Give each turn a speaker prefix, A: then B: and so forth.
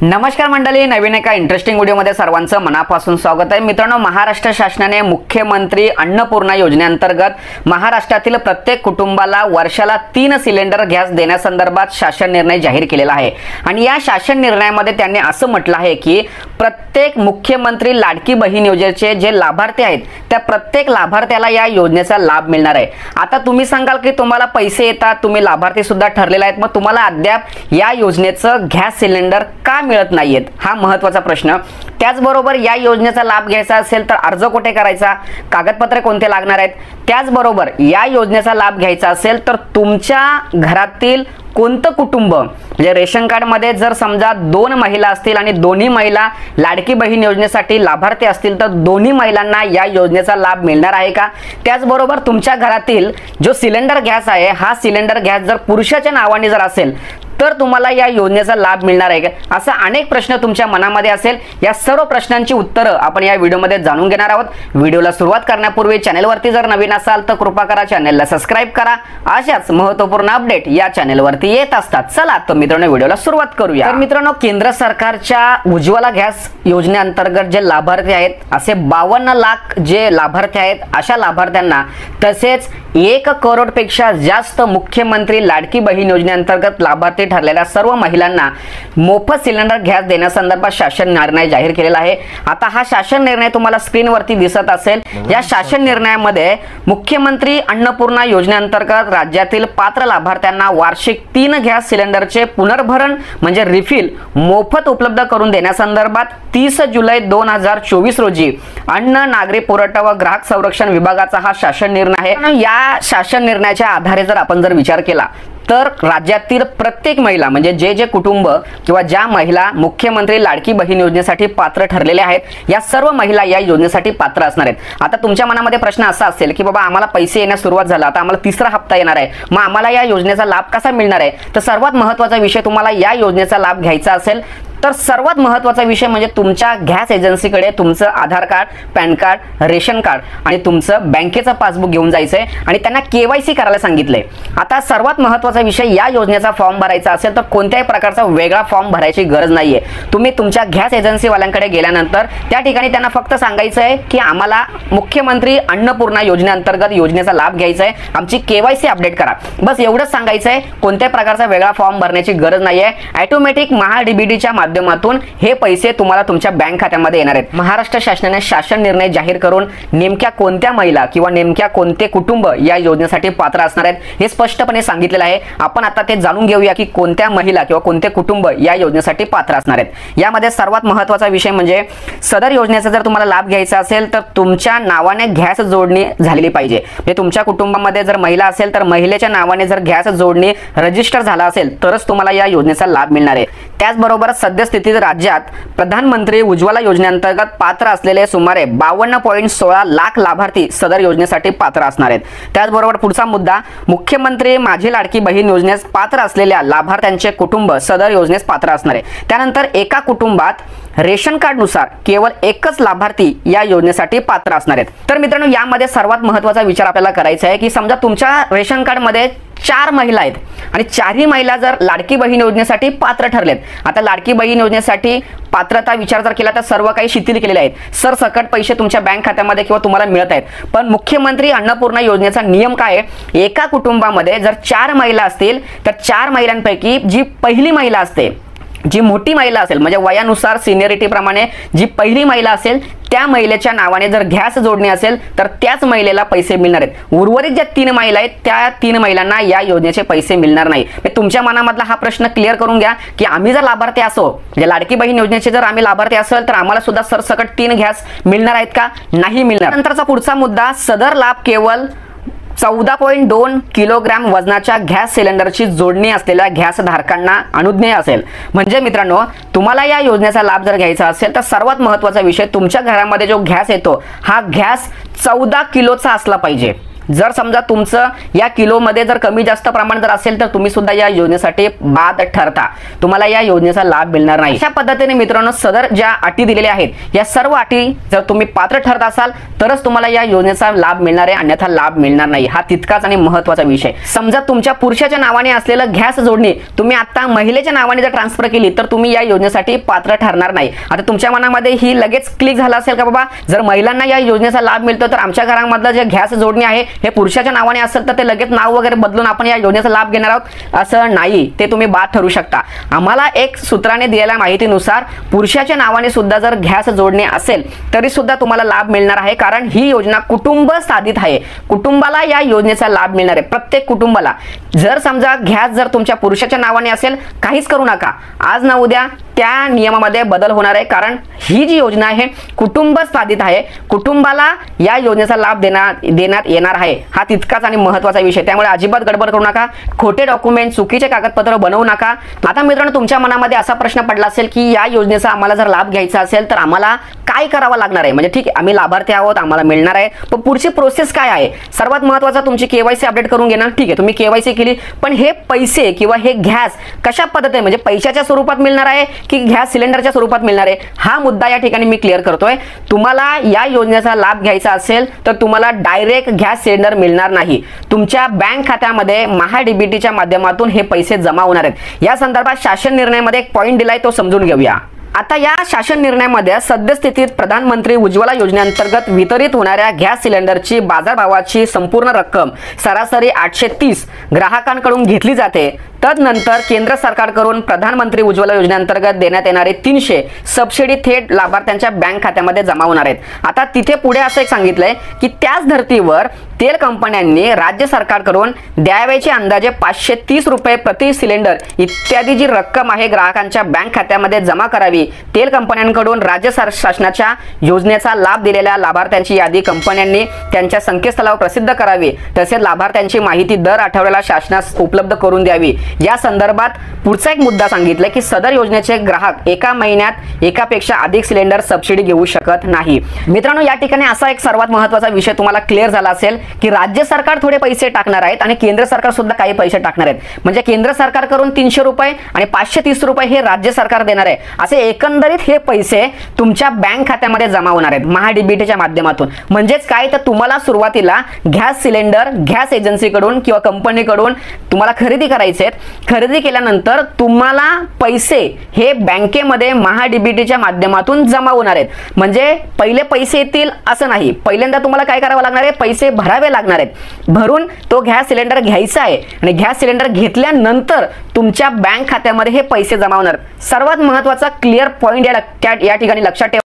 A: नमस्कार मंडळी, नवीन एका इंटरेस्टिंग व्हिडिओमध्ये सर्वांचं मनापासून स्वागत आहे। मित्रांनो, महाराष्ट्र शासनाने मुख्यमंत्री अन्नपूर्णा योजनेअंतर्गत महाराष्ट्रातील प्रत्येक कुटुंबाला वर्षाला 3 सिलेंडर गॅस देण्यासंदर्भात शासन निर्णय जाहीर केलेला आहे। आणि या शासन निर्णयामध्ये त्यांनी असं म्हटलं आहे की प्रत्येक मुख्यमंत्री लाडकी बहीण योजनेचे जे लाभार्थी आहेत त्या प्रत्येक लाभार्थ्याला या योजनेचा लाभ मिळणार आहे। आता तुम्ही सांगाल की तुम्हाला पैसे येतात, तुम्ही लाभार्थी सुद्धा ठरलेला आहेत, मग तुम्हाला अद्याप या योजनेचं गॅस सिलेंडर का मिळत नाहीयेत, हा महत्त्वाचा प्रश्न। त्याचबरोबर या योजनेचा लाभ घ्यायचा असेल तर अर्ज कुठे करायचा, कागदपत्रे कोणते लागणार आहेत, त्याचबरोबर या योजनेचा लाभ घ्यायचा असेल तर तुमच्या घरातील कोणतं कुटुंब म्हणजे रेशन कार्ड मध्ये जर समजा 2 महिला असतील आणि दोन्ही महिला लाडकी बहीण योजनेसाठी लाभार्थी असतील तर दोन्ही महिलांना या योजनेचा लाभ मिळणार आहे का। त्याचबरोबर तुमच्या घरातील जो सिलेंडर गॅस आहे हा सिलेंडर गॅस जर पुरुषाच्या नावाने जर असेल तर तुम्हाला या योजनेचा लाभ मिळणार आहे का, असा अनेक प्रश्न तुमच्या मनामध्ये असेल। या सर्व प्रश्नांची उत्तरं आपण या व्हिडिओमध्ये जाणून घेणार आहोत। व्हिडिओला सुरुवात करण्यापूर्वी चॅनलवरती जर नवीन असाल तर कृपा करा चॅनलला सबस्क्राइब करा, अशाच महत्त्वपूर्ण अपडेट या चॅनलवरती येत असतात। चला तर मित्रांनो व्हिडिओला सुरुवात करूया। तर मित्रांनो, केंद्र सरकारच्या उज्ज्वला गॅस योजनेअंतर्गत जे लाभार्थी आहेत असे 52 लाख जे लाभार्थी आहेत अशा लाभार्थ्यांना तसेच 1 करोड पेक्षा जास्त मुख्यमंत्री लाडकी बहीण योजनेअंतर्गत लाभार्थी ठरलेल्या सर्व महिलांना मोफत सिलेंडर गॅस देण्यासंदर्भात शासन निर्णय जाहीर केलेला आहे। आता हा शासन निर्णय तुम्हाला स्क्रीनवरती दिसत असेल। या शासन निर्णयामध्ये मुख्यमंत्री अन्नपूर्णा योजनेअंतर्गत राज्यातील पात्र लाभार्थ्यांना वार्षिक 3 गॅस सिलेंडरचे पुनर्भरण म्हणजे रिफिल मोफत उपलब्ध करून देण्यासंदर्भात 30 जुलै 2024 रोजी अन्न नागरी पुरवठा व ग्राहक संरक्षण विभागाचा हा शासन निर्णय आहे। या शासन निर्णयाच्या आधारे जर आपण विचार केला तर राज्यातील प्रत्येक महिला म्हणजे जे कुटुंब किंवा ज्या महिला मुख्यमंत्री लाडकी बहीण योजनेसाठी पात्र ठरलेले आहेत या सर्व महिला या योजनेसाठी पात्र असणार आहेत। आता तुमच्या मनामध्ये प्रश्न असा असेल की बाबा आम्हाला पैसे येण्यास सुरुवात झाला, आता आम्हाला 3रा हप्ता येणार आहे, मग आम्हाला या योजनेचा लाभ कसा मिळणार आहे। तर सर्वात महत्त्वाचा विषय, तुम्हाला या योजनेचा लाभ घ्यायचा असेल तर सर्वात महत्त्वाचा विषय म्हणजे तुमच्या गॅस एजन्सीकडे तुमचं Aadhaar card, PAN card, ration card आणि तुमचं बँकेचं पासबुक घेऊन जायचंय आणि त्यांना केवायसी करायला सांगितलंय। आता सर्वात महत्त्वाचा विषय, या योजनेचा फॉर्म भरायचा असेल तर कोणत्याही प्रकारचा वेगळा फॉर्म भरायची गरज नाहीये। तुम्ही तुमच्या गॅस एजन्सीवाल्यांकडे गेल्यानंतर त्या ठिकाणी त्यांना फक्त सांगायचं आहे की आम्हाला मुख्यमंत्री अन्नपूर्णा योजनेअंतर्गत योजनेचा लाभ घ्यायचा आहे, आमची केवायसी अपडेट करा, बस एवढंच सांगायचं आहे। कोणत्याही प्रकारचा वेगळा फॉर्म भरण्याची गरज नाहीये। ऑटोमॅटिक महाडीबीटीच्या माध्यमातून हे पैसे तुम्हाला तुमच्या बँक खात्यामध्ये येणार आहेत। महाराष्ट्र शासनाने शासन निर्णय जाहीर करून नेमक्या कोणत्या महिला किंवा नेमक्या कोणते कुटुंब या योजनेसाठी पात्र असणार आहेत हे स्पष्टपणे सांगितलेलं आहे। आपण आता ते जाणून घेऊया की कोणत्या महिला किंवा कोणते कुटुंब या योजनेसाठी पात्र असणार आहेत। यामध्ये सर्वात महत्त्वाचा विषय म्हणजे सदर योजनेचा जर तुम्हाला लाभ घ्यायचा असेल तर तुमच्या नावाने गॅस जोडणी झालेली पाहिजे। म्हणजे तुमच्या कुटुंबामध्ये जर महिला असेल तर महिलेच्या नावाने जर गॅस जोडणी रजिस्टर झाला असेल तरच तुम्हाला या योजनेचा लाभ मिळणार आहे। त्याचबरोबर सद्यस्थितीत राज्यात प्रधानमंत्री उज्ज्वला योजनेअंतर्गत पात्र असलेले सुमारे 52.16 लाख लाभार्थी सदर योजनेसाठी पात्र असणार आहेत। त्याचबरोबर पुढचा मुद्दा, मुख्यमंत्री माझी लाडकी बहीण योजनेस पात्र असलेल्या लाभार्थ्यांचे कुटुंब सदर योजनेस पात्र असणार आहे। त्यानंतर एका कुटुंबात रेशन कार्ड नुसार केवळ एकच लाभार्थी या योजनेसाठी पात्र असणार आहेत। तर मित्रांनो, यामध्ये सर्वात महत्त्वाचा विचार आपल्याला करायचा आहे की समजा तुमच्या रेशन कार्ड मध्ये 4 महिला आहेत आणि 4ही महिला जर लाडकी बहीण योजनेसाठी पात्र ठरलेत। आता लाडकी बहीण योजनेसाठी पात्रता विचार जर केला तर सर्व काही शिथिल केलेले आहेत, सरसकट पैसे तुमच्या बँक खात्यामध्ये किंवा तुम्हाला मिळत आहेत। पण मुख्यमंत्री अन्नपूर्णा योजनेचा नियम काय आहे, एका कुटुंबामध्ये जर 4 महिला असतील तर 4 महिलांपैकी जी पहिली महिला असते, जी मोठी महिला असेल म्हणजे वयानुसार सिनियरिटी प्रमाणे जी पहिली महिला असेल त्या महिलेच्या नावाने जर गॅस जोडणी असेल तर त्याच महिलेला पैसे मिळणार आहेत। उर्वरित ज्या 3 महिला आहेत त्या 3 महिलांना या योजनेचे पैसे मिळणार नाही। तुमच्या मनामधला हा प्रश्न क्लिअर करून घ्या की आम्ही जर लाभार्थी असो म्हणजे लाडकी बहीण योजनेचे जर आम्ही लाभार्थी असेल तर आम्हाला सुद्धा सरसकट 3 गॅस मिळणार आहेत का, नाही मिळणार। नंतरचा पुढचा मुद्दा, सदर लाभ केवळ 14.2 किलोग्रॅम वजनाच्या गॅस सिलेंडरची जोडणी असलेल्या गॅस धारकांना अनुज्ञेय असेल। म्हणजे मित्रांनो, तुम्हाला या योजनेचा लाभ जर घ्यायचा असेल तर सर्वात महत्त्वाचा विषय, तुमच्या घरामध्ये जो गॅस येतो हा गॅस 14 किलोचा असला पाहिजे। जर समजा तुमचं या किलोमध्ये जर कमी जास्त प्रमाण जर असेल तर तुम्ही सुद्धा या योजनेसाठी बाद ठरता, तुम्हाला या योजनेचा लाभ मिळणार नाही। अशा पद्धतीने मित्रांनो सदर ज्या अटी दिलेल्या आहेत या सर्व अटी जर तुम्ही पात्र ठरत असाल तरच तुम्हाला या योजनेचा लाभ मिळणार आहे, अन्यथा लाभ मिळणार नाही। हा तितकाच आणि महत्त्वाचा विषय। समजा तुमच्या पुरुषाच्या नावाने असलेलं गॅस जोडणी तुम्ही आता महिलेच्या नावाने जर ट्रान्सफर केली तर तुम्ही या योजनेसाठी पात्र ठरणार नाही। आता तुमच्या मनामध्ये ही लगेच क्लिक झालं असेल का बाबा जर महिलांना या योजनेचा लाभ मिळतो तर आमच्या घरामधलं जे गॅस जोडणी आहे हे पुरुषाच्या नावाने असेल तर ते लगेच नाव वगैरे बदलून आपण या योजनेचा लाभ घेणार आहोत, असं नाही। ते तुम्ही बाद ठरू शकता। आम्हाला एक सूत्राने दिलेल्या माहितीनुसार पुरुषाच्या नावाने सुद्धा जर गॅस जोडणी असेल तरी सुद्धा तुम्हाला लाभ मिळणार आहे, कारण ही योजना कुटुंब साधित आहे। कुटुंबाला या योजनेचा लाभ मिळणार आहे, प्रत्येक कुटुंबाला। जर समजा गॅस जर तुमच्या पुरुषाच्या नावाने असेल काहीच करू नका, आज ना उद्या त्या नियमामध्ये बदल होणार आहे, कारण ही जी योजना आहे कुटुंब साधित आहे। कुटुंबाला या योजनेचा लाभ देण्यात येणार आहे, हा तितकाच आणि महत्त्वाचा विषय। त्यामुळे अजिबात गडबड करू नका, खोटे डॉक्युमेंट चुकीचे कागदपत्र बनवू नका। आता मित्रांनो तुमच्या मनामध्ये असा प्रश्न पडला असेल की या योजनेचा आम्हाला जर लाभ घ्यायचा असेल तर आम्हाला काय करावं लागणार आहे, म्हणजे ठीक आहे आम्ही लाभार्थी आहोत, आम्हाला मिळणार आहे, पण पुढची प्रोसेस काय आहे? सर्वात महत्त्वाचा तुमची केवायसी अपडेट करून घेणं। ठीक आहे तुम्ही केवायसी केली, पण हे पैसे किंवा हे गॅस कशा पद्धतीने म्हणजे पैशाच्या स्वरूपात मिळणार आहे की गॅस सिलेंडरच्या स्वरूपात मिळणार आहे, हा मुद्दा या ठिकाणी मी क्लिअर करतोय। तुम्हाला या योजनेचा लाभ घ्यायचा असेल तर तुम्हाला डायरेक्ट गॅस सिलेंडर मिळणार नाही, तुमच्या बँक खात्यामध्ये महाडीबीटीच्या माध्यमातून हे पैसे जमा होणार आहेत। या संदर्भात शासन निर्णयामध्ये एक पॉइंट दिलाय, तो समजून घेऊया। आता या शासन निर्णयामध्ये सद्यस्थितीत प्रधानमंत्री उज्ज्वला योजनेअंतर्गत वितरित होणाऱ्या गॅस सिलेंडरची बाजारभावाची संपूर्ण रक्कम सरासरी 830 ग्राहकांकडून घेतली जाते। तदनंतर केंद्र सरकारकडून प्रधानमंत्री उज्ज्वला योजनेअंतर्गत देण्यात येणारे 300 सबसिडी थेट लाभार्थ्यांच्या बँक खात्यामध्ये जमा होणार आहेत। आता तिथे पुढे असं एक सांगितलंय की त्याच धर्तीवर तेल कंपन्यांनी राज्य सरकारकडून द्यावयाचे अंदाजे 530 रुपये प्रति सिलेंडर इत्यादी जी रक्कम आहे ग्राहकांच्या बँक खात्यामध्ये जमा करावी। तेल कंपन्यांकडून राज्य शासनाच्या योजनेचा लाभ दिलेल्या लाभार्थ्यांची यादी कंपन्यांनी त्यांच्या संकेतस्थळावर प्रसिद्ध करावी, तसेच लाभार्थ्यांची माहिती दर आठवड्याला शासनास उपलब्ध करून द्यावी। या संदर्भात पुढचा एक मुद्दा सांगितलाय की सदर योजनेचे ग्राहक एका महिन्यात एकापेक्षा अधिक सिलेंडर सबसिडी घेऊ शकत नाही। मित्रांनो या ठिकाणी असा एक सर्वात महत्त्वाचा विषय तुम्हाला क्लिअर झाला असेल की राज्य सरकार थोडे पैसे टाकणार आहेत आणि केंद्र सरकार सुद्धा काही पैसे टाकणार आहेत, म्हणजे केंद्र सरकारकडून 300 रुपये आणि 530 रुपये हे राज्य सरकार देणार आहे। असे एकंदरीत हे पैसे तुमच्या बँक खात्यामध्ये जमा होणार आहेत महाडीबीटीच्या माध्यमातून। म्हणजेच काय तर तुम्हाला सुरुवातीला गॅस सिलेंडर गॅस एजन्सीकडून किंवा कंपनीकडून तुम्हाला खरेदी करायचे आहेत, खरेदी केल्यानंतर तुम्हाला पैसे हे बँकेमध्ये महाडीबीटीच्या माध्यमातून जमा होणार आहेत। म्हणजे पहिले पैसे येतील असं नाही, पहिल्यांदा तुम्हाला काय करावं लागणार आहे, पैसे भरावे लागणार आहेत। भरून तो गॅस सिलेंडर घ्यायचा आहे आणि गॅस सिलेंडर घेतल्यानंतर तुमच्या बँक खात्यामध्ये हे पैसे जमा होणार। सर्वात महत्त्वाचा क्लिअर पॉइंट या ठिकाणी लक्षात ठेवा।